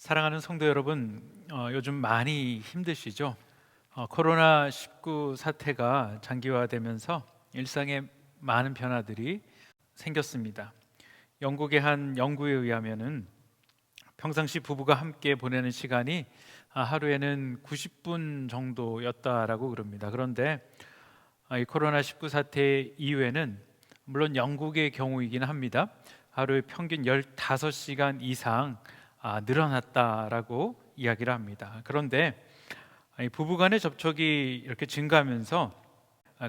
사랑하는 성도 여러분, 요즘 많이 힘드시죠? 코로나19 사태가 장기화되면서 일상에 많은 변화들이 생겼습니다. 영국의 한 연구에 의하면은 평상시 부부가 함께 보내는 시간이 하루에는 90분 정도였다라고 그럽니다. 그런데 이 코로나19 사태 이후에는 물론 영국의 경우이긴 합니다. 하루에 평균 15시간 이상 늘어났다라고 이야기를 합니다. 그런데 이 부부 간의 접촉이 이렇게 증가하면서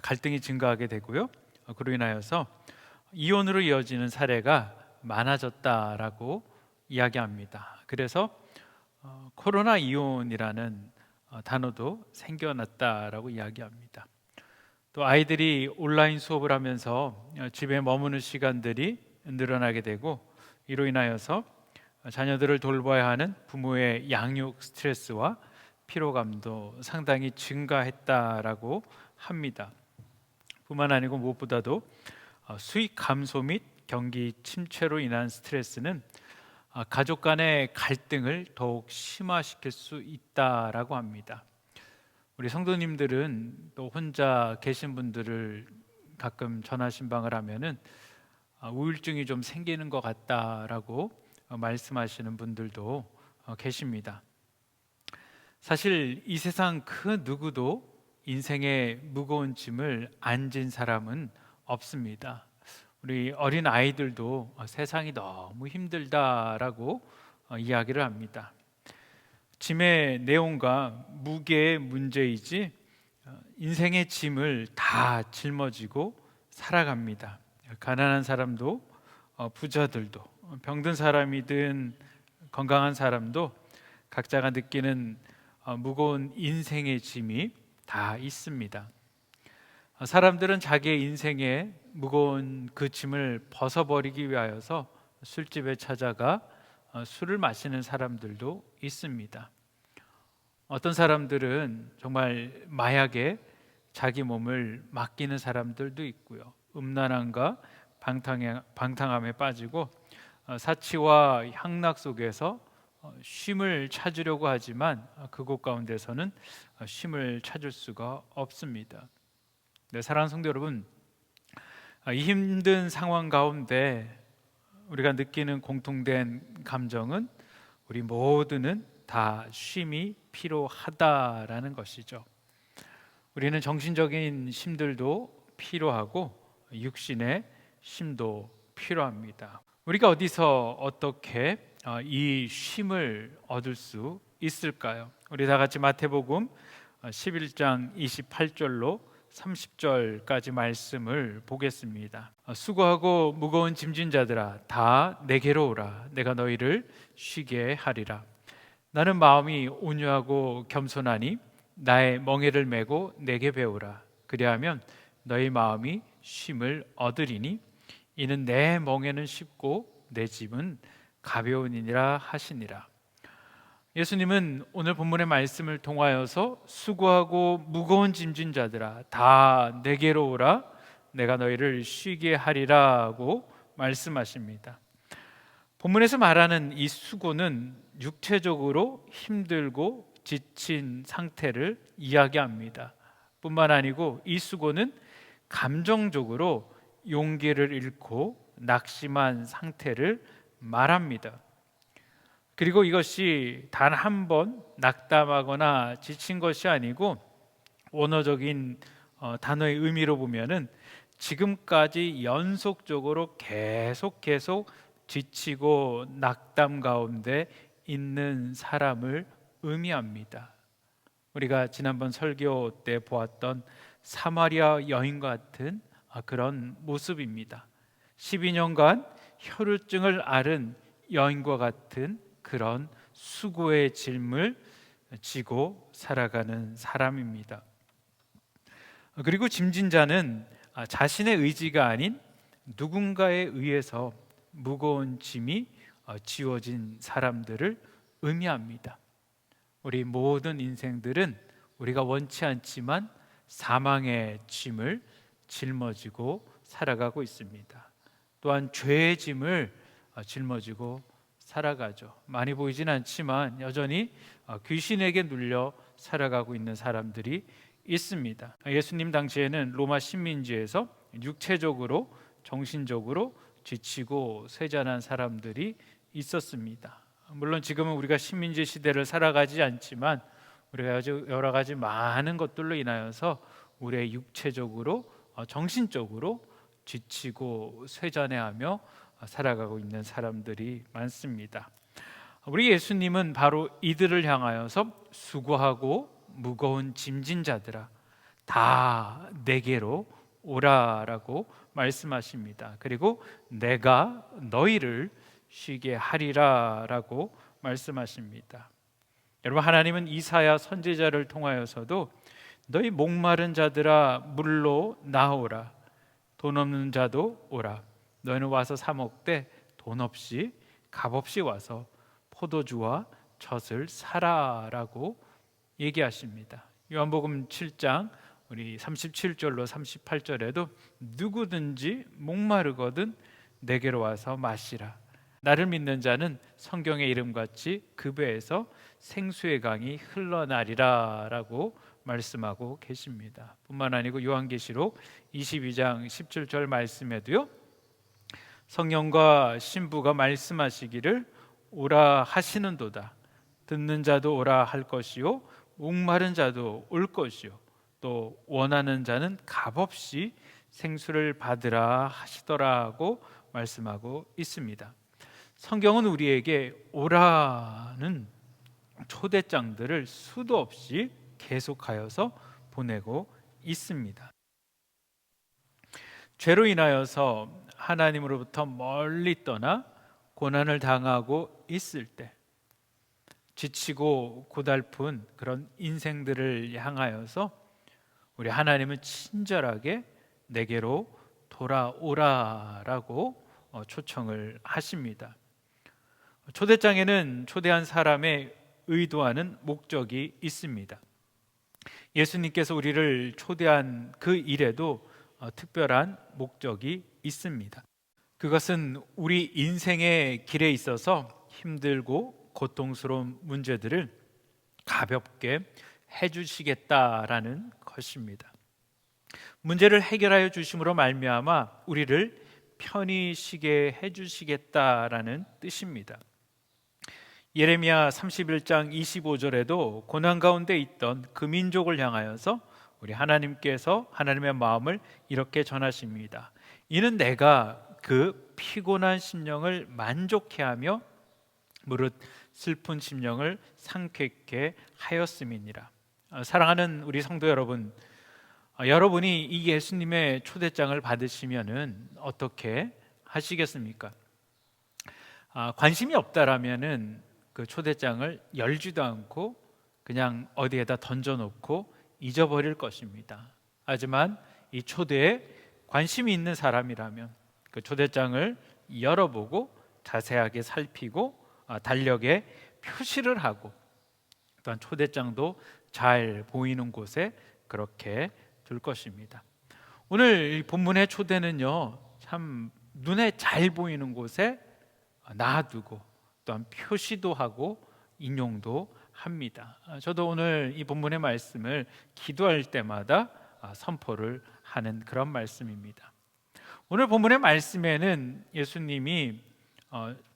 갈등이 증가하게 되고요. 그로 인하여서 이혼으로 이어지는 사례가 많아졌다라고 이야기합니다. 그래서 코로나 이혼이라는 단어도 생겨났다라고 이야기합니다. 또 아이들이 온라인 수업을 하면서 집에 머무는 시간들이 늘어나게 되고 이로 인하여서 자녀들을 돌봐야 하는 부모의 양육 스트레스와 피로감도 상당히 증가했다라고 합니다. 뿐만 아니고 무엇보다도 수익 감소 및 경기 침체로 인한 스트레스는 가족 간의 갈등을 더욱 심화시킬 수 있다라고 합니다. 우리 성도님들은 또 혼자 계신 분들을 가끔 전화 신방을 하면은 우울증이 좀 생기는 것 같다라고 말씀하시는 분들도 계십니다. 사실 이 세상 그 누구도 인생의 무거운 짐을 안 진 사람은 없습니다. 우리 어린 아이들도 세상이 너무 힘들다라고 이야기를 합니다. 짐의 내용과 무게의 문제이지 인생의 짐을 다 짊어지고 살아갑니다. 가난한 사람도 부자들도 병든 사람이든 건강한 사람도 각자가 느끼는 무거운 인생의 짐이 다 있습니다. 사람들은 자기의 인생의 무거운 그 짐을 벗어버리기 위하여서 술집에 찾아가 술을 마시는 사람들도 있습니다. 어떤 사람들은 정말 마약에 자기 몸을 맡기는 사람들도 있고요. 음란함과 방탕함에 빠지고 사치와 향락 속에서 쉼을 찾으려고 하지만 그곳 가운데서는 쉼을 찾을 수가 없습니다. 네, 사랑하는 성도 여러분, 이 힘든 상황 가운데 우리가 느끼는 공통된 감정은 우리 모두는 다 쉼이 필요하다라는 것이죠. 우리는 정신적인 쉼들도 필요하고 육신의 쉼도 필요합니다. 우리가 어디서 어떻게 이 쉼을 얻을 수 있을까요? 우리 다 같이 마태복음 11장 28절로 30절까지 말씀을 보겠습니다. 수고하고 무거운 짐진 자들아 다 내게로 오라. 내가 너희를 쉬게 하리라. 나는 마음이 온유하고 겸손하니 나의 멍에를 메고 내게 배우라. 그리하면 너희 마음이 쉼을 얻으리니 이는 내 멍에는 쉽고 내 짐은 가벼우니라 하시니라. 예수님은 오늘 본문의 말씀을 통하여서 수고하고 무거운 짐진 자들아 다 내게로 오라. 내가 너희를 쉬게 하리라고 말씀하십니다. 본문에서 말하는 이 수고는 육체적으로 힘들고 지친 상태를 이야기합니다. 뿐만 아니고 이 수고는 감정적으로 용기를 잃고 낙심한 상태를 말합니다. 그리고 이것이 단 한 번 낙담하거나 지친 것이 아니고 원어적인 단어의 의미로 보면은 지금까지 연속적으로 계속 지치고 낙담 가운데 있는 사람을 의미합니다. 우리가 지난번 설교 때 보았던 사마리아 여인 같은 그런 모습입니다. 12년간 혈루증을 앓은 여인과 같은 그런 수고의 짐을 지고 살아가는 사람입니다. 그리고 짐진 자는 자신의 의지가 아닌 누군가에 의해서 무거운 짐이 지워진 사람들을 의미합니다. 우리 모든 인생들은 우리가 원치 않지만 사망의 짐을 짊어지고 살아가고 있습니다. 또한 죄의 짐을 짊어지고 살아가죠. 많이 보이진 않지만 여전히 귀신에게 눌려 살아가고 있는 사람들이 있습니다. 예수님 당시에는 로마 식민지에서 육체적으로 정신적으로 지치고 쇠잔한 사람들이 있었습니다. 물론 지금은 우리가 식민지 시대를 살아가지 않지만 우리가 아주 여러 가지 많은 것들로 인하여서 우리의 육체적으로 정신적으로 지치고 쇠잔해하며 살아가고 있는 사람들이 많습니다. 우리 예수님은 바로 이들을 향하여서 수고하고 무거운 짐진 자들아 다 내게로 오라라고 말씀하십니다. 그리고 내가 너희를 쉬게 하리라라고 말씀하십니다. 여러분, 하나님은 이사야 선지자를 통하여서도 너희 목마른 자들아 물로 나오라, 돈 없는 자도 오라, 너희는 와서 사 먹되 돈 없이 값 없이 와서 포도주와 젖을 사라라고 얘기하십니다. 요한복음 7장 우리 37절로 38절에도 누구든지 목마르거든 내게로 와서 마시라, 나를 믿는 자는 성경의 이름같이 그 배에서 생수의 강이 흘러나리라 라고 말씀하고 계십니다. 뿐만 아니고 요한계시록 22장 17절 말씀에도요, 성령과 신부가 말씀하시기를 오라 하시는도다. 듣는 자도 오라 할 것이요 목마른 자도 올 것이요 또 원하는 자는 값없이 생수를 받으라 하시더라고 말씀하고 있습니다. 성경은 우리에게 오라는 초대장들을 수도 없이 계속하여서 보내고 있습니다. 죄로 인하여서 하나님으로부터 멀리 떠나 고난을 당하고 있을 때, 지치고 고달픈 그런 인생들을 향하여서 우리 하나님은 친절하게 내게로 돌아오라라고 초청을 하십니다. 초대장에는 초대한 사람의 의도하는 목적이 있습니다. 예수님께서 우리를 초대한 그 일에도 특별한 목적이 있습니다. 그것은 우리 인생의 길에 있어서 힘들고 고통스러운 문제들을 가볍게 해주시겠다라는 것입니다. 문제를 해결하여 주심으로 말미암아 우리를 편히 쉬게 해주시겠다라는 뜻입니다. 예레미야 31장 25절에도 고난 가운데 있던 그 민족을 향하여서 우리 하나님께서 하나님의 마음을 이렇게 전하십니다. 이는 내가 그 피곤한 심령을 만족해 하며 무릇 슬픈 심령을 상쾌케 하였음이니라. 사랑하는 우리 성도 여러분, 여러분이 이 예수님의 초대장을 받으시면은 어떻게 하시겠습니까? 관심이 없다라면은 그 초대장을 열지도 않고 그냥 어디에다 던져놓고 잊어버릴 것입니다. 하지만 이 초대에 관심이 있는 사람이라면 그 초대장을 열어보고 자세하게 살피고 달력에 표시를 하고, 또한 초대장도 잘 보이는 곳에 그렇게 둘 것입니다. 오늘 이 본문의 초대는요, 참 눈에 잘 보이는 곳에 놔두고 또한 표시도 하고 인용도 합니다. 저도 오늘 이 본문의 말씀을 기도할 때마다 선포를 하는 그런 말씀입니다. 오늘 본문의 말씀에는 예수님이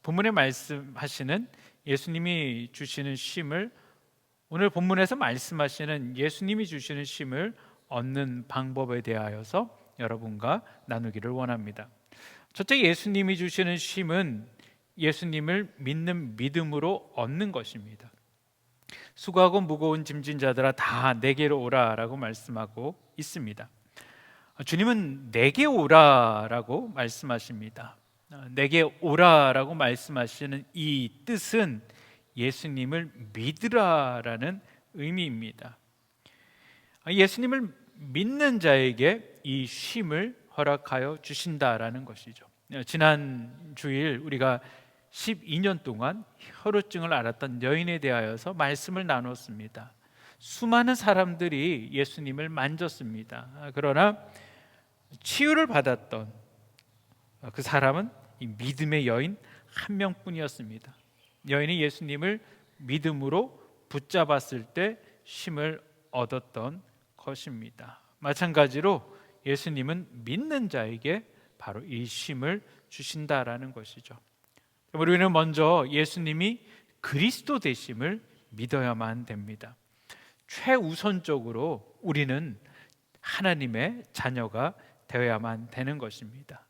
본문에 말씀하시는 예수님이 주시는 쉼을, 오늘 본문에서 말씀하시는 예수님이 주시는 쉼을 얻는 방법에 대하여서 여러분과 나누기를 원합니다. 첫째, 예수님이 주시는 쉼은 예수님을 믿는 믿음으로 얻는 것입니다. 수고하고 무거운 짐진 자들아 다 내게로 오라라고 말씀하고 있습니다. 주님은 내게 오라라고 말씀하십니다. 내게 오라라고 말씀하시는 이 뜻은 예수님을 믿으라라는 의미입니다. 예수님을 믿는 자에게 이 쉼을 허락하여 주신다라는 것이죠. 지난 주일 우리가 12년 동안 혈우증을 앓았던 여인에 대하여서 말씀을 나눴습니다. 수많은 사람들이 예수님을 만졌습니다. 그러나 치유를 받았던 그 사람은 이 믿음의 여인 한 명뿐이었습니다. 여인이 예수님을 믿음으로 붙잡았을 때 쉼을 얻었던 것입니다. 마찬가지로 예수님은 믿는 자에게 바로 이 쉼을 주신다라는 것이죠. 우리는 먼저 예수님이 그리스도 되심을 믿어야만 됩니다. 최우선적으로 우리는 하나님의 자녀가 되어야만 되는 것입니다.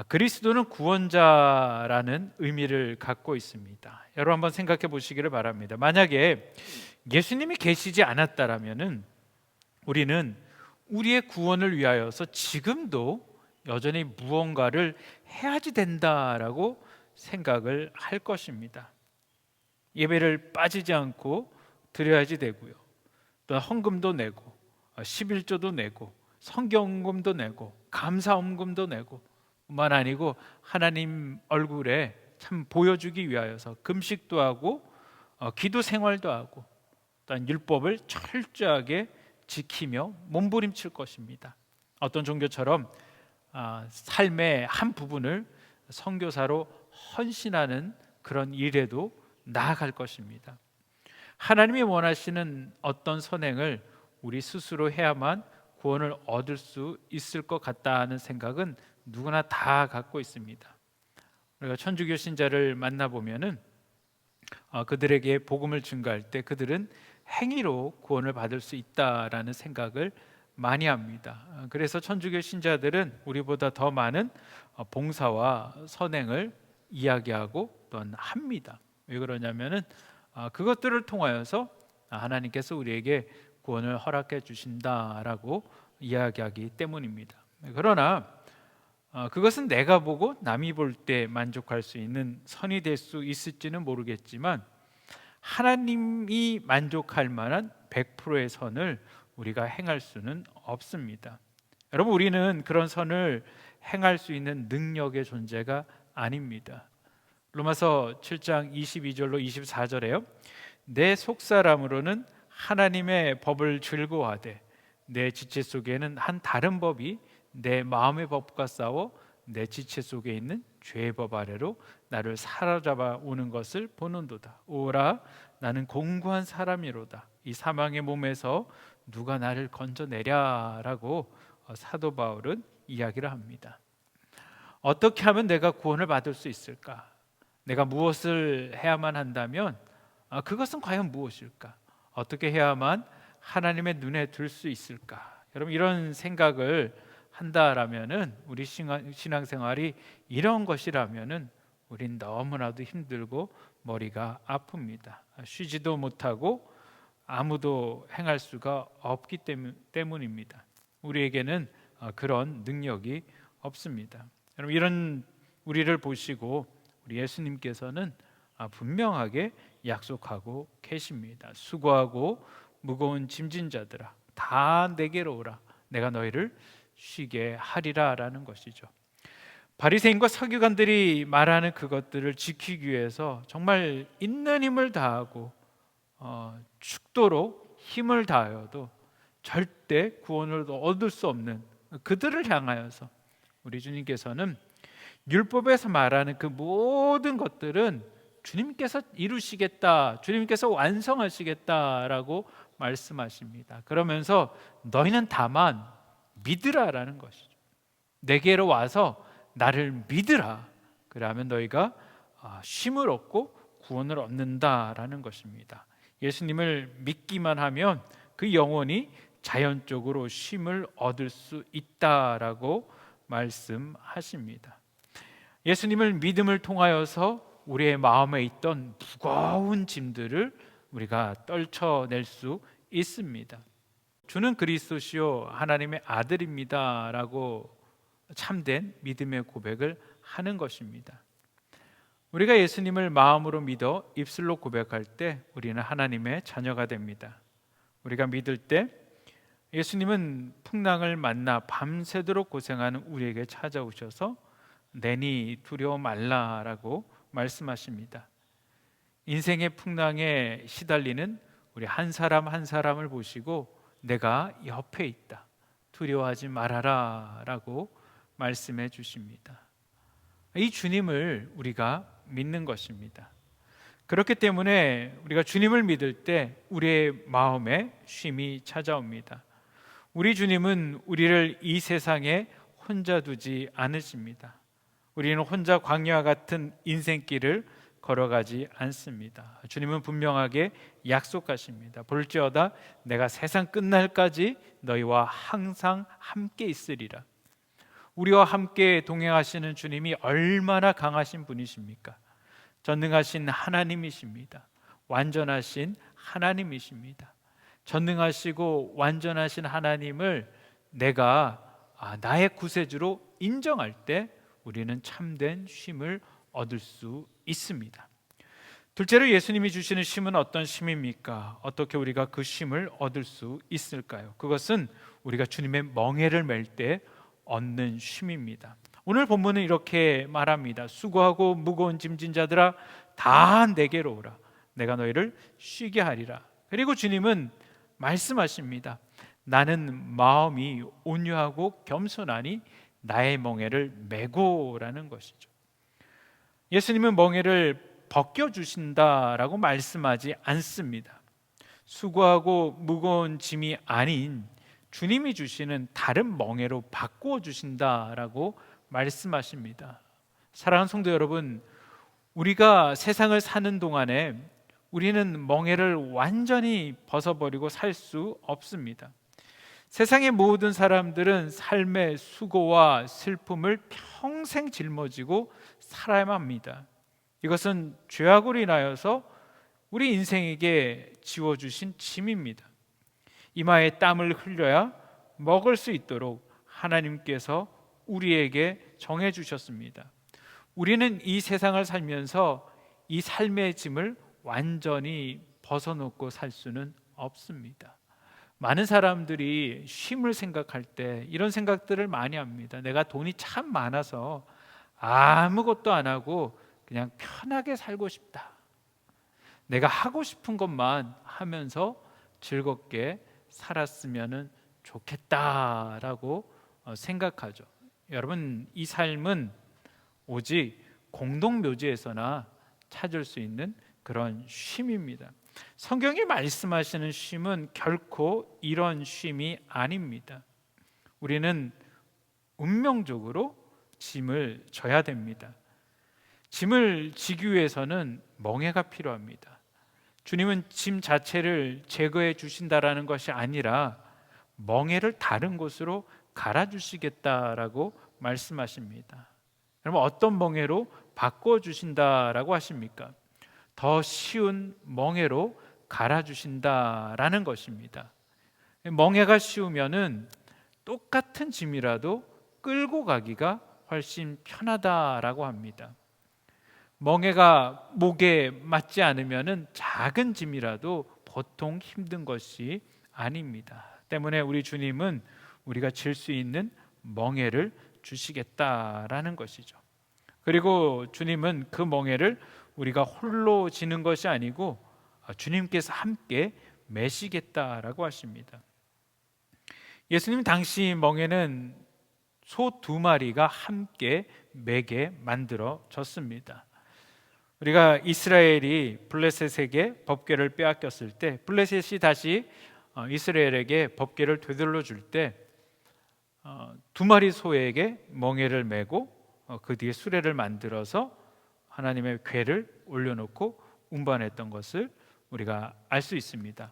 그리스도는 구원자라는 의미를 갖고 있습니다. 여러분 한번 생각해 보시기를 바랍니다. 만약에 예수님이 계시지 않았다라면은 우리는 우리의 구원을 위하여서 지금도 여전히 무언가를 해야지 된다라고 생각을 할 것입니다. 예배를 빠지지 않고 드려야지 되고요. 또 헌금도 내고 11조도 내고 성경금도 내고 감사헌금도 내고 뿐만 아니고 하나님 얼굴에 참 보여주기 위하여서 금식도 하고 기도 생활도 하고 또한 율법을 철저하게 지키며 몸부림칠 것입니다. 어떤 종교처럼 삶의 한 부분을 선교사로 헌신하는 그런 일에도 나아갈 것입니다. 하나님이 원하시는 어떤 선행을 우리 스스로 해야만 구원을 얻을 수 있을 것 같다는 생각은 누구나 다 갖고 있습니다. 우리가 천주교 신자를 만나보면은 그들에게 복음을 증거할 때 그들은 행위로 구원을 받을 수 있다라는 생각을 많이 합니다. 그래서 천주교 신자들은 우리보다 더 많은 봉사와 선행을 이야기하고 또한 합니다. 왜 그러냐면은 그것들을 통하여서 하나님께서 우리에게 구원을 허락해 주신다라고 이야기하기 때문입니다. 그러나 그것은 내가 보고 남이 볼 때 만족할 수 있는 선이 될 수 있을지는 모르겠지만 하나님이 만족할 만한 100%의 선을 우리가 행할 수는 없습니다. 여러분, 우리는 그런 선을 행할 수 있는 능력의 존재가 아닙니다. 로마서 7장 22절로 24절에요. 내 속사람으로는 하나님의 법을 즐거워하되 내 지체 속에는 한 다른 법이 내 마음의 법과 싸워 내 지체 속에 있는 죄의 법 아래로 나를 사로잡아 오는 것을 보는도다. 오라, 나는 공고한 사람이로다. 이 사망의 몸에서 누가 나를 건져내랴라고 사도 바울은 이야기를 합니다. 어떻게 하면 내가 구원을 받을 수 있을까? 내가 무엇을 해야만 한다면 그것은 과연 무엇일까? 어떻게 해야만 하나님의 눈에 들 수 있을까? 여러분, 이런 생각을 한다라면은 우리 신앙생활이 이런 것이라면은 우린 너무나도 힘들고 머리가 아픕니다. 쉬지도 못하고 아무도 행할 수가 없기 때문입니다. 우리에게는 그런 능력이 없습니다. 여러분, 이런 우리를 보시고 우리 예수님께서는 분명하게 약속하고 계십니다. 수고하고 무거운 짐진 자들아, 다 내게로 오라. 내가 너희를 쉬게 하리라라는 것이죠. 바리새인과 서기관들이 말하는 그것들을 지키기 위해서 정말 있는 힘을 다하고 죽도록 힘을 다하여도 절대 구원을 얻을 수 없는 그들을 향하여서 우리 주님께서는 율법에서 말하는 그 모든 것들은 주님께서 이루시겠다, 주님께서 완성하시겠다라고 말씀하십니다. 그러면서 너희는 다만 믿으라라는 것이죠. 내게로 와서 나를 믿으라. 그러면 너희가 쉼을 얻고 구원을 얻는다라는 것입니다. 예수님을 믿기만 하면 그 영혼이 자연적으로 쉼을 얻을 수 있다라고 말씀하십니다. 예수님을 믿음을 통하여서 우리의 마음에 있던 무거운 짐들을 우리가 떨쳐낼 수 있습니다. 주는 그리스도시요 하나님의 아들입니다라고 참된 믿음의 고백을 하는 것입니다. 우리가 예수님을 마음으로 믿어 입술로 고백할 때 우리는 하나님의 자녀가 됩니다. 우리가 믿을 때 예수님은 풍랑을 만나 밤새도록 고생하는 우리에게 찾아오셔서 내니 두려워 말라라고 말씀하십니다. 인생의 풍랑에 시달리는 우리 한 사람 한 사람을 보시고 내가 옆에 있다, 두려워하지 말아라 라고 말씀해 주십니다. 이 주님을 우리가 믿는 것입니다. 그렇기 때문에 우리가 주님을 믿을 때 우리의 마음에 쉼이 찾아옵니다. 우리 주님은 우리를 이 세상에 혼자 두지 않으십니다. 우리는 혼자 광야와 같은 인생길을 걸어가지 않습니다. 주님은 분명하게 약속하십니다. 볼지어다 내가 세상 끝날까지 너희와 항상 함께 있으리라. 우리와 함께 동행하시는 주님이 얼마나 강하신 분이십니까? 전능하신 하나님이십니다. 완전하신 하나님이십니다. 전능하시고 완전하신 하나님을 내가 나의 구세주로 인정할 때 우리는 참된 쉼을 얻을 수 있습니다. 둘째로 예수님이 주시는 쉼은 어떤 쉼입니까? 어떻게 우리가 그 쉼을 얻을 수 있을까요? 그것은 우리가 주님의 멍에를 맬 때 얻는 쉼입니다. 오늘 본문은 이렇게 말합니다. 수고하고 무거운 짐진 자들아 다 내게로 오라. 내가 너희를 쉬게 하리라. 그리고 주님은 말씀하십니다. 나는 마음이 온유하고 겸손하니 나의 멍에를 메고라는 것이죠. 예수님은 멍에를 벗겨주신다라고 말씀하지 않습니다. 수고하고 무거운 짐이 아닌 주님이 주시는 다른 멍에로 바꾸어 주신다라고 말씀하십니다. 사랑하는 성도 여러분, 우리가 세상을 사는 동안에 우리는 멍에를 완전히 벗어버리고 살 수 없습니다. 세상의 모든 사람들은 삶의 수고와 슬픔을 평생 짊어지고 살아야만 합니다. 이것은 죄악으로 인하여서 우리 인생에게 지워주신 짐입니다. 이마에 땀을 흘려야 먹을 수 있도록 하나님께서 우리에게 정해주셨습니다. 우리는 이 세상을 살면서 이 삶의 짐을 완전히 벗어놓고 살 수는 없습니다. 많은 사람들이 쉼을 생각할 때 이런 생각들을 많이 합니다. 내가 돈이 참 많아서 아무것도 안 하고 그냥 편하게 살고 싶다. 내가 하고 싶은 것만 하면서 즐겁게 살았으면 좋겠다라고 생각하죠. 여러분, 이 삶은 오직 공동묘지에서나 찾을 수 있는 그런 쉼입니다. 성경이 말씀하시는 쉼은 결코 이런 쉼이 아닙니다. 우리는 운명적으로 짐을 져야 됩니다. 짐을 지기 위해서는 멍에가 필요합니다. 주님은 짐 자체를 제거해 주신다라는 것이 아니라 멍에를 다른 곳으로 갈아주시겠다라고 말씀하십니다. 여러분, 어떤 멍에로 바꿔주신다라고 하십니까? 더 쉬운 멍에로 갈아주신다라는 것입니다. 멍에가 쉬우면은 똑같은 짐이라도 끌고 가기가 훨씬 편하다라고 합니다. 멍에가 목에 맞지 않으면은 작은 짐이라도 보통 힘든 것이 아닙니다. 때문에 우리 주님은 우리가 질 수 있는 멍에를 주시겠다라는 것이죠. 그리고 주님은 그 멍에를 우리가 홀로 지는 것이 아니고 주님께서 함께 메시겠다라고 하십니다. 예수님 당시 멍에는 소 2마리가 함께 매게 만들어졌습니다. 우리가 이스라엘이 블레셋에게 법궤를 빼앗겼을 때 블레셋이 다시 이스라엘에게 법궤를 되돌려 줄 때 2마리 소에게 멍에를 메고 그 뒤에 수레를 만들어서 하나님의 궤를 올려놓고 운반했던 것을 우리가 알 수 있습니다.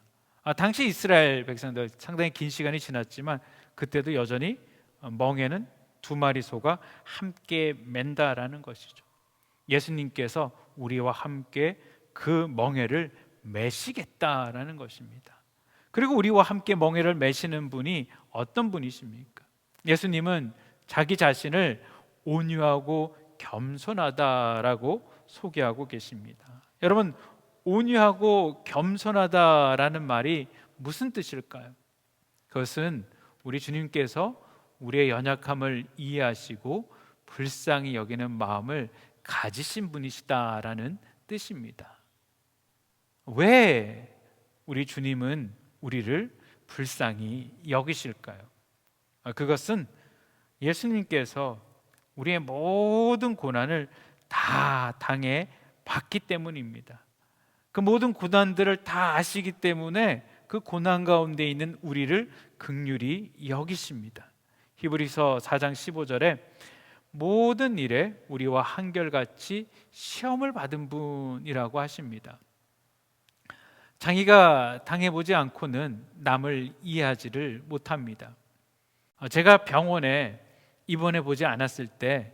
당시 이스라엘 백성들 상당히 긴 시간이 지났지만 그때도 여전히 멍에는 2마리 소가 함께 맨다라는 것이죠. 예수님께서 우리와 함께 그 멍에를 메시겠다라는 것입니다. 그리고 우리와 함께 멍에를 메시는 분이 어떤 분이십니까? 예수님은 자기 자신을 온유하고 겸손하다라고 소개하고 계십니다. 여러분, 온유하고 겸손하다라는 말이 무슨 뜻일까요? 그것은 우리 주님께서 우리의 연약함을 이해하시고 불쌍히 여기는 마음을 가지신 분이시다라는 뜻입니다. 왜 우리 주님은 우리를 불쌍히 여기실까요? 그것은 예수님께서 우리의 모든 고난을 다 당해 봤기 때문입니다. 그 모든 고난들을 다 아시기 때문에 그 고난 가운데 있는 우리를 긍휼히 여기십니다. 히브리서 4장 15절에 모든 일에 우리와 한결같이 시험을 받은 분이라고 하십니다. 자기가 당해보지 않고는 남을 이해하지를 못합니다. 제가 병원에 입원해 보지 않았을 때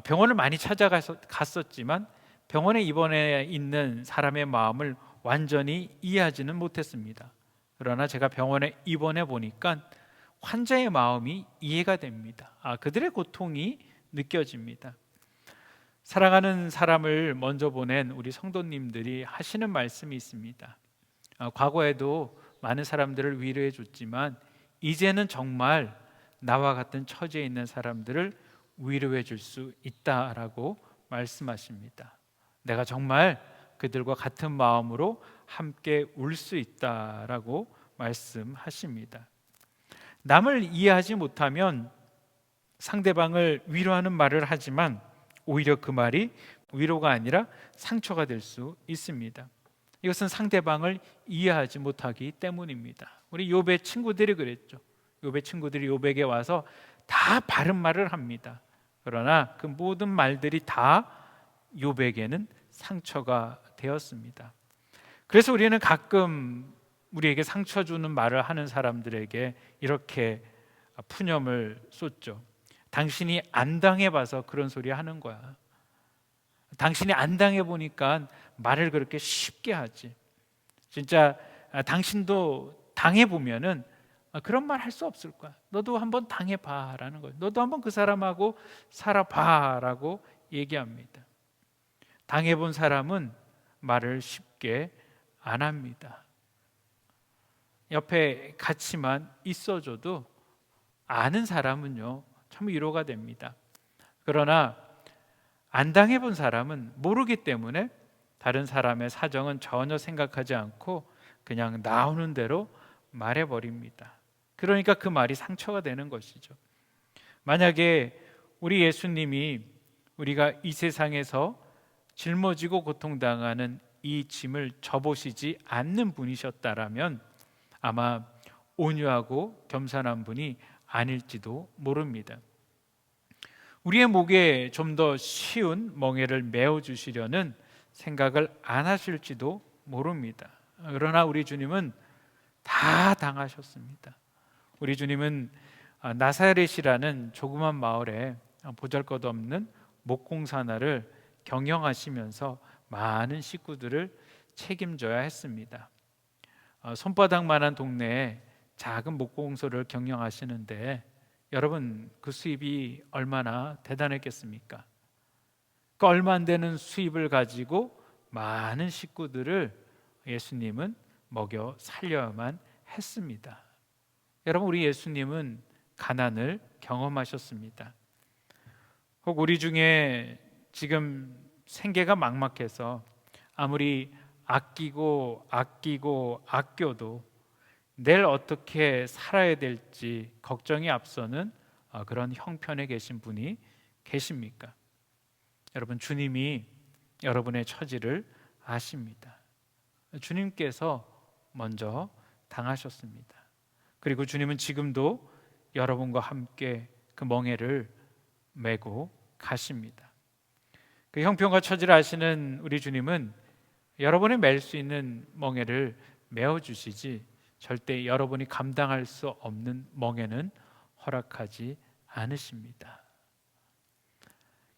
병원을 많이 찾아갔었지만 병원에 입원해 있는 사람의 마음을 완전히 이해하지는 못했습니다. 그러나 제가 병원에 입원해 보니까 환자의 마음이 이해가 됩니다. 그들의 고통이 느껴집니다. 사랑하는 사람을 먼저 보낸 우리 성도님들이 하시는 말씀이 있습니다. 과거에도 많은 사람들을 위로해 줬지만 이제는 정말 나와 같은 처지에 있는 사람들을 위로해 줄 수 있다라고 말씀하십니다. 내가 정말 그들과 같은 마음으로 함께 울 수 있다라고 말씀하십니다. 남을 이해하지 못하면 상대방을 위로하는 말을 하지만 오히려 그 말이 위로가 아니라 상처가 될 수 있습니다. 이것은 상대방을 이해하지 못하기 때문입니다. 우리 욥의 친구들이 그랬죠. 욥의 친구들이 욥에게 와서 다 바른 말을 합니다. 그러나 그 모든 말들이 다 욥에게는 상처가 되었습니다. 그래서 우리는 가끔 우리에게 상처 주는 말을 하는 사람들에게 이렇게 푸념을 쏟죠. 당신이 안 당해봐서 그런 소리 하는 거야. 당신이 안 당해보니까 말을 그렇게 쉽게 하지. 진짜 당신도 당해보면은 그런 말 할 수 없을 거야. 너도 한번 당해봐라는 거예요. 너도 한번 그 사람하고 살아봐라고 얘기합니다. 당해본 사람은 말을 쉽게 안 합니다. 옆에 같이만 있어줘도 아는 사람은요 참 위로가 됩니다. 그러나 안 당해본 사람은 모르기 때문에 다른 사람의 사정은 전혀 생각하지 않고 그냥 나오는 대로 말해버립니다. 그러니까 그 말이 상처가 되는 것이죠. 만약에 우리 예수님이 우리가 이 세상에서 짊어지고 고통당하는 이 짐을 져보시지 않는 분이셨다라면 아마 온유하고 겸손한 분이 아닐지도 모릅니다. 우리의 목에 좀 더 쉬운 멍에를 메어주시려는 생각을 안 하실지도 모릅니다. 그러나 우리 주님은 다 당하셨습니다. 우리 주님은 나사렛이라는 조그만 마을에 보잘것없는 목공사 하나를 경영하시면서 많은 식구들을 책임져야 했습니다. 손바닥만한 동네에 작은 목공소를 경영하시는데 여러분 그 수입이 얼마나 대단했겠습니까? 그 얼마 안 되는 수입을 가지고 많은 식구들을 예수님은 먹여 살려야만 했습니다. 여러분 우리 예수님은 가난을 경험하셨습니다. 혹 우리 중에 지금 생계가 막막해서 아무리 아끼고 아껴도 내일 어떻게 살아야 될지 걱정이 앞서는 그런 형편에 계신 분이 계십니까? 여러분 주님이 여러분의 처지를 아십니다. 주님께서 먼저 당하셨습니다. 그리고 주님은 지금도 여러분과 함께 그 멍에를 메고 가십니다. 그 형편과 처지를 아시는 우리 주님은 여러분이 맬 수 있는 멍에를 메어주시지 절대 여러분이 감당할 수 없는 멍에는 허락하지 않으십니다.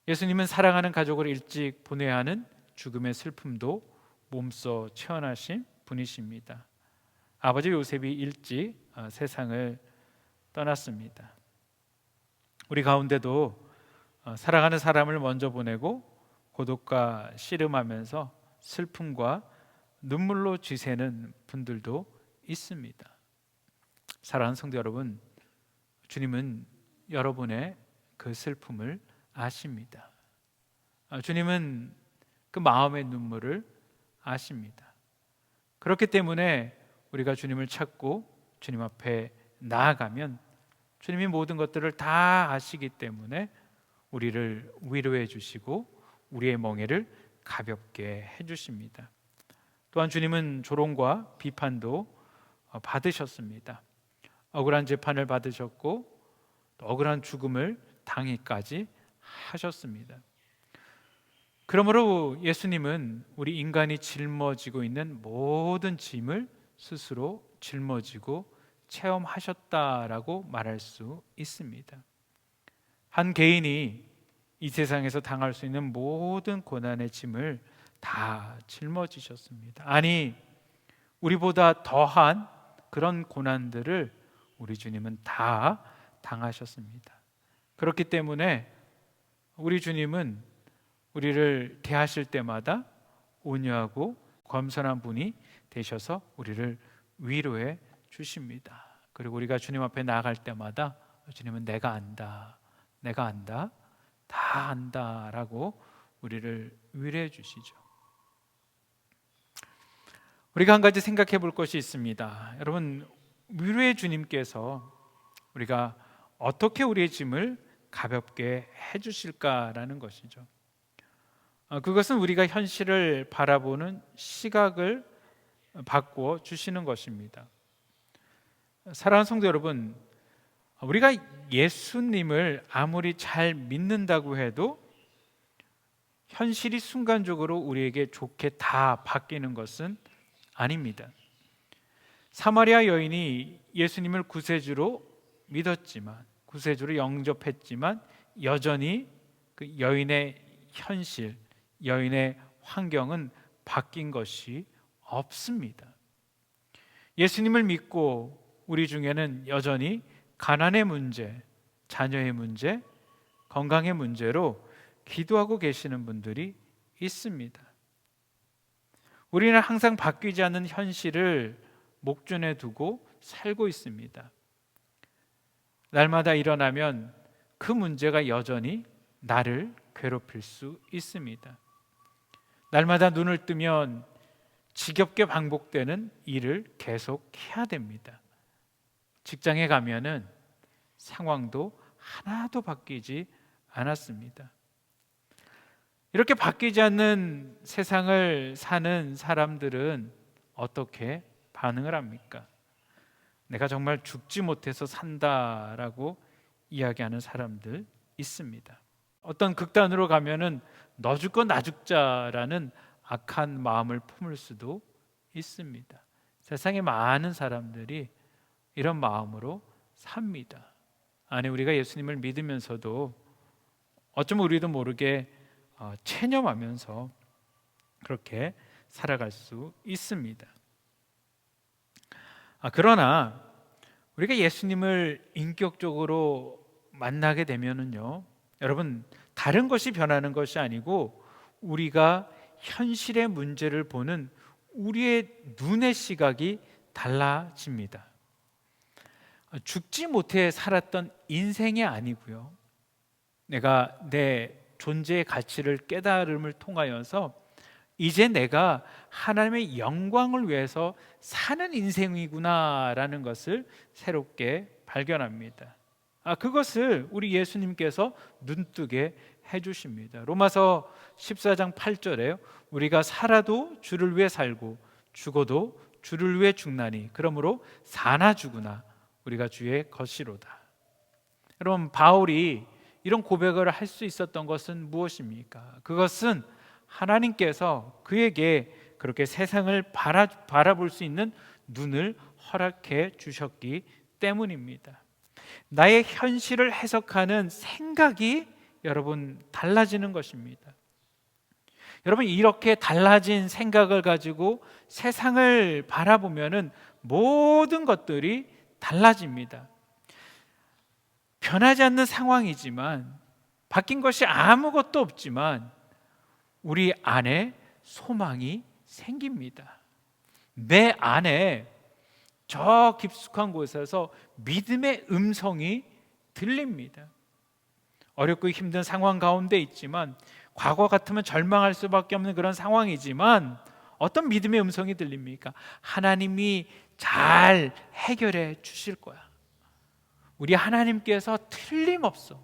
예수님은 사랑하는 가족을 일찍 보내야 하는 죽음의 슬픔도 몸소 체험하신 분이십니다. 아버지 요셉이 일찍 세상을 떠났습니다. 우리 가운데도 사랑하는 사람을 먼저 보내고 고독과 씨름하면서 슬픔과 눈물로 쥐새는 분들도 있습니다. 사랑하는 성도 여러분, 주님은 여러분의 그 슬픔을 아십니다. 주님은 그 마음의 눈물을 아십니다. 그렇기 때문에 우리가 주님을 찾고 주님 앞에 나아가면 주님이 모든 것들을 다 아시기 때문에 우리를 위로해 주시고 우리의 멍에를 가볍게 해 주십니다. 또한 주님은 조롱과 비판도 받으셨습니다. 억울한 재판을 받으셨고 또 억울한 죽음을 당하기까지 하셨습니다. 그러므로 예수님은 우리 인간이 짊어지고 있는 모든 짐을 스스로 짊어지고 체험하셨다라고 말할 수 있습니다. 한 개인이 이 세상에서 당할 수 있는 모든 고난의 짐을 다 짊어지셨습니다. 아니, 우리보다 더한 그런 고난들을 우리 주님은 다 당하셨습니다. 그렇기 때문에 우리 주님은 우리를 대하실 때마다 온유하고 겸손한 분이 되셔서 우리를 위로해 주십니다. 그리고 우리가 주님 앞에 나아갈 때마다 주님은 내가 안다, 내가 안다, 다 안다라고 우리를 위로해 주시죠. 우리가 한 가지 생각해 볼 것이 있습니다. 여러분, 위로의 주님께서 우리가 어떻게 우리의 짐을 가볍게 해주실까라는 것이죠. 그것은 우리가 현실을 바라보는 시각을 바꾸어 주시는 것입니다. 사랑하는 성도 여러분, 우리가 예수님을 아무리 잘 믿는다고 해도 현실이 순간적으로 우리에게 좋게 다 바뀌는 것은 아닙니다. 사마리아 여인이 예수님을 구세주로 믿었지만, 구세주로 영접했지만 여전히 그 여인의 현실, 여인의 환경은 바뀐 것이 없습니다. 예수님을 믿고 우리 중에는 여전히 가난의 문제, 자녀의 문제, 건강의 문제로 기도하고 계시는 분들이 있습니다. 우리는 항상 바뀌지 않는 현실을 목전에 두고 살고 있습니다. 날마다 일어나면 그 문제가 여전히 나를 괴롭힐 수 있습니다. 날마다 눈을 뜨면 지겹게 반복되는 일을 계속 해야 됩니다. 직장에 가면은 상황도 하나도 바뀌지 않았습니다. 이렇게 바뀌지 않는 세상을 사는 사람들은 어떻게 반응을 합니까? 내가 정말 죽지 못해서 산다라고 이야기하는 사람들 있습니다. 어떤 극단으로 가면은 너 죽고 나 죽자라는 악한 마음을 품을 수도 있습니다. 세상에 많은 사람들이 이런 마음으로 삽니다. 아니, 우리가 예수님을 믿으면서도 어쩌면 우리도 모르게 체념하면서 그렇게 살아갈 수 있습니다. 그러나 우리가 예수님을 인격적으로 만나게 되면은요, 여러분, 다른 것이 변하는 것이 아니고 우리가 현실의 문제를 보는 우리의 눈의 시각이 달라집니다. 죽지 못해 살았던 인생이 아니고요, 내가 내 존재의 가치를 깨달음을 통하여서 이제 내가 하나님의 영광을 위해서 사는 인생이구나라는 것을 새롭게 발견합니다. 그것을 우리 예수님께서 눈뜨게 해주십니다. 로마서 14장 8절에 우리가 살아도 주를 위해 살고 죽어도 주를 위해 죽나니 그러므로 사나 죽으나 우리가 주의 것이로다. 여러분, 바울이 이런 고백을 할 수 있었던 것은 무엇입니까? 그것은 하나님께서 그에게 그렇게 세상을 바라볼 수 있는 눈을 허락해 주셨기 때문입니다. 나의 현실을 해석하는 생각이 여러분 달라지는 것입니다. 여러분, 이렇게 달라진 생각을 가지고 세상을 바라보면은 모든 것들이 달라집니다. 변하지 않는 상황이지만, 바뀐 것이 아무것도 없지만 우리 안에 소망이 생깁니다. 내 안에 저 깊숙한 곳에서 믿음의 음성이 들립니다. 어렵고 힘든 상황 가운데 있지만, 과거 같으면 절망할 수밖에 없는 그런 상황이지만 어떤 믿음의 음성이 들립니까? 하나님이 잘 해결해 주실 거야. 우리 하나님께서 틀림없어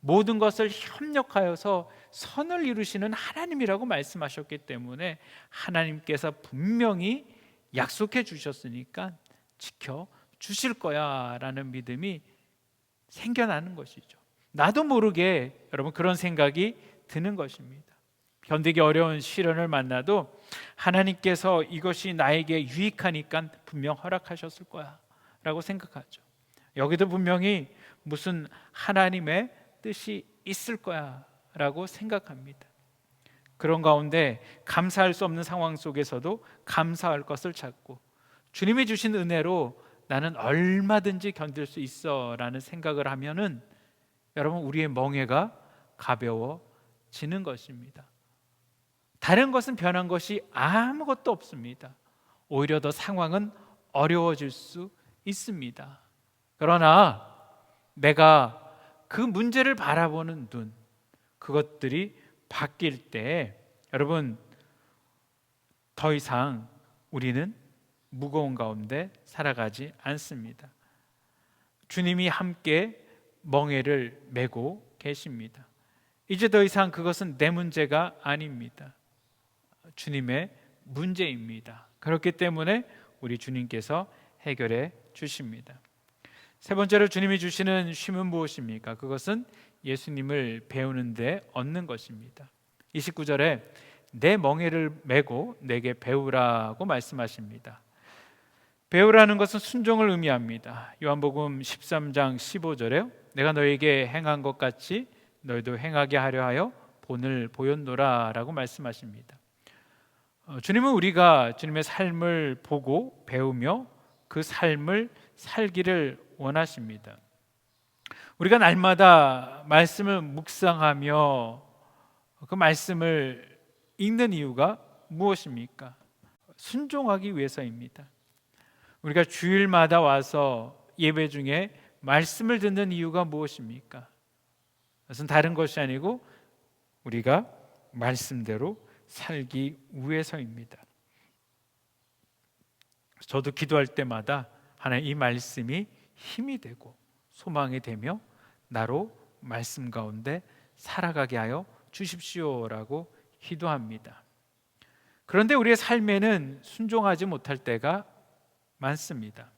모든 것을 협력하여서 선을 이루시는 하나님이라고 말씀하셨기 때문에 하나님께서 분명히 약속해 주셨으니까 지켜 주실 거야 라는 믿음이 생겨나는 것이죠. 나도 모르게 여러분 그런 생각이 드는 것입니다. 견디기 어려운 시련을 만나도 하나님께서 이것이 나에게 유익하니까 분명 허락하셨을 거야 라고 생각하죠. 여기도 분명히 무슨 하나님의 뜻이 있을 거야 라고 생각합니다. 그런 가운데 감사할 수 없는 상황 속에서도 감사할 것을 찾고 주님이 주신 은혜로 나는 얼마든지 견딜 수 있어 라는 생각을 하면은 여러분 우리의 멍에가 가벼워지는 것입니다. 다른 것은 변한 것이 아무것도 없습니다. 오히려 더 상황은 어려워질 수 있습니다. 그러나 내가 그 문제를 바라보는 눈, 그것들이 바뀔 때 여러분 더 이상 우리는 무거운 가운데 살아가지 않습니다. 주님이 함께 멍에를 메고 계십니다. 이제 더 이상 그것은 내 문제가 아닙니다. 주님의 문제입니다. 그렇기 때문에 우리 주님께서 해결해 주십니다. 세 번째로 주님이 주시는 쉼은 무엇입니까? 그것은 예수님을 배우는 데 얻는 것입니다. 29절에 내 멍에를 메고 내게 배우라고 말씀하십니다. 배우라는 것은 순종을 의미합니다. 요한복음 13장 15절에 내가 너에게 행한 것 같이 너희도 행하게 하려 하여 본을 보였노라 라고 말씀하십니다. 주님은 우리가 주님의 삶을 보고 배우며 그 삶을 살기를 원하십니다. 우리가 날마다 말씀을 묵상하며 그 말씀을 읽는 이유가 무엇입니까? 순종하기 위해서입니다. 우리가 주일마다 와서 예배 중에 말씀을 듣는 이유가 무엇입니까? 그것은 다른 것이 아니고 우리가 말씀대로 살기 위해서입니다. 저도 기도할 때마다 하나님 이 말씀이 힘이 되고 소망이 되며 나로 말씀 가운데 살아가게 하여 주십시오라고 기도합니다. 그런데 우리의 삶에는 순종하지 못할 때가 많습니다.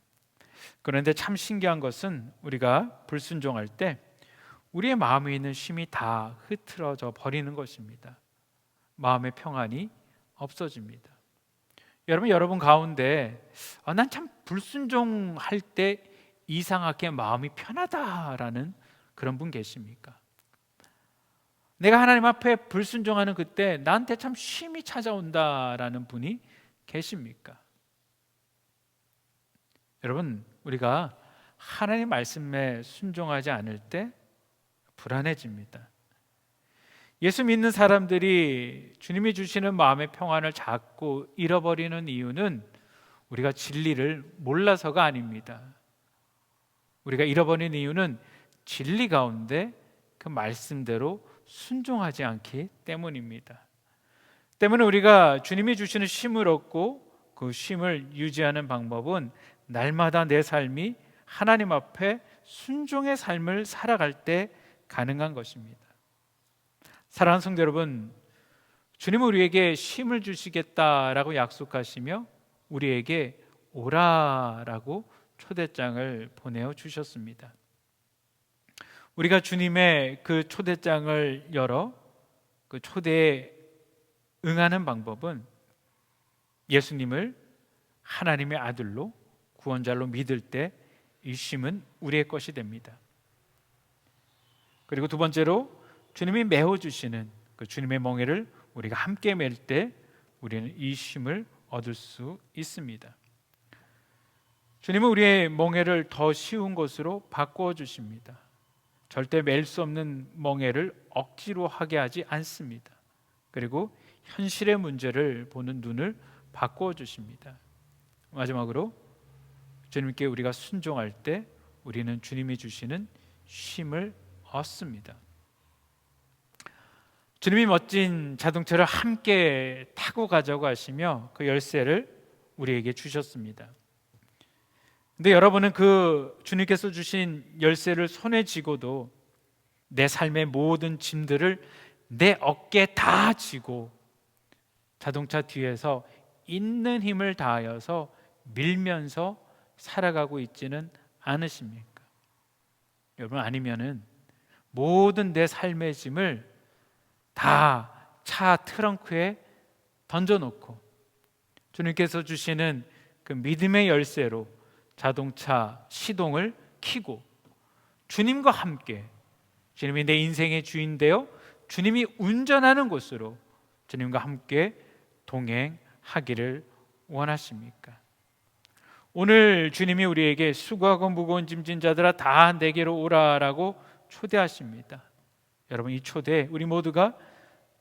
그런데 참 신기한 것은 우리가 불순종할 때 우리의 마음에 있는 쉼이 다 흐트러져 버리는 것입니다. 마음의 평안이 없어집니다. 여러분 가운데 난 참 불순종할 때 이상하게 마음이 편하다라는 그런 분 계십니까? 내가 하나님 앞에 불순종하는 그때 나한테 참 쉼이 찾아온다라는 분이 계십니까? 여러분 우리가 하나님 말씀에 순종하지 않을 때 불안해집니다. 예수 믿는 사람들이 주님이 주시는 마음의 평안을 자꾸 잃어버리는 이유는 우리가 진리를 몰라서가 아닙니다. 우리가 잃어버린 이유는 진리 가운데 그 말씀대로 순종하지 않기 때문입니다. 때문에 우리가 주님이 주시는 쉼을 얻고 그 쉼을 유지하는 방법은 날마다 내 삶이 하나님 앞에 순종의 삶을 살아갈 때 가능한 것입니다. 사랑하는 성도 여러분, 주님은 우리에게 쉼을 주시겠다라고 약속하시며 우리에게 오라라고 초대장을 보내어 주셨습니다. 우리가 주님의 그 초대장을 열어 그 초대에 응하는 방법은 예수님을 하나님의 아들로 구원자로 믿을 때 이 쉼은 우리의 것이 됩니다. 그리고 두 번째로 주님이 메어주시는 그 주님의 멍에를 우리가 함께 맬 때 우리는 이 쉼을 얻을 수 있습니다. 주님은 우리의 멍에를 더 쉬운 것으로 바꾸어 주십니다. 절대 맬 수 없는 멍에를 억지로 하게 하지 않습니다. 그리고 현실의 문제를 보는 눈을 바꾸어 주십니다. 마지막으로 주님께 우리가 순종할 때 우리는 주님이 주시는 쉼을 얻습니다. 주님이 멋진 자동차를 함께 타고 가자고 하시며 그 열쇠를 우리에게 주셨습니다. 근데 여러분은 그 주님께서 주신 열쇠를 손에 쥐고도 내 삶의 모든 짐들을 내 어깨에 다 지고 자동차 뒤에서 있는 힘을 다하여서 밀면서 살아가고 있지는 않으십니까? 여러분, 아니면은 모든 내 삶의 짐을 다 차 트렁크에 던져놓고 주님께서 주시는 그 믿음의 열쇠로 자동차 시동을 켜고 주님과 함께, 주님이 내 인생의 주인되어 주님이 운전하는 곳으로 주님과 함께 동행하기를 원하십니까? 오늘 주님이 우리에게 수고하고 무거운 짐진 자들아 다 내게로 오라라고 초대하십니다. 여러분, 이 초대 우리 모두가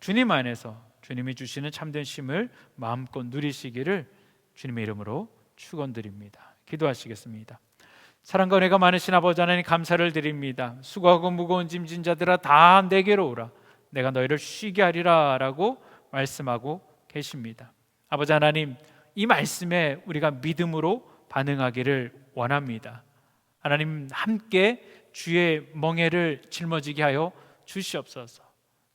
주님 안에서 주님이 주시는 참된 쉼을 마음껏 누리시기를 주님의 이름으로 축원드립니다. 기도하시겠습니다. 사랑과 은혜가 많으신 아버지 하나님, 감사를 드립니다. 수고하고 무거운 짐진 자들아 다 내게로 오라, 내가 너희를 쉬게 하리라 라고 말씀하고 계십니다. 아버지 하나님, 이 말씀에 우리가 믿음으로 반응하기를 원합니다. 하나님, 함께 주의 멍에를 짊어지게 하여 주시옵소서.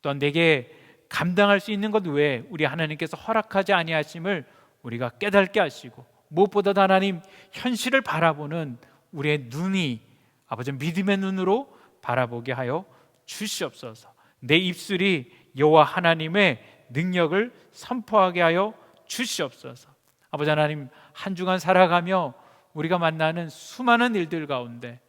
또한 내게 감당할 수 있는 것 외에 우리 하나님께서 허락하지 아니하심을 우리가 깨닫게 하시고, 무엇보다도 하나님, 현실을 바라보는 우리의 눈이 아버지 믿음의 눈으로 바라보게 하여 주시옵소서. 내 입술이 여호와 하나님의 능력을 선포하게 하여 주시옵소서. 아버지 하나님, 한 주간 살아가며 우리가 만나는 수많은 일들 가운데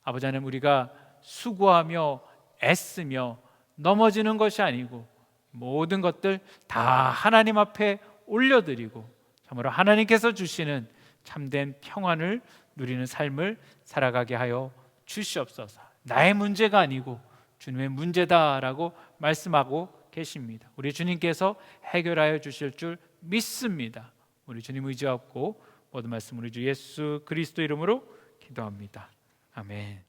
아버지 하나님, 우리가 수고하며 애쓰며 넘어지는 것이 아니고 모든 것들 다 하나님 앞에 올려드리고 참으로 하나님께서 주시는 참된 평안을 누리는 삶을 살아가게 하여 주시옵소서. 나의 문제가 아니고 주님의 문제다라고 말씀하고 계십니다. 우리 주님께서 해결하여 주실 줄 믿습니다. 우리 주님 의지하고 모든 말씀 우리 주 예수 그리스도 이름으로 기도합니다. 아멘.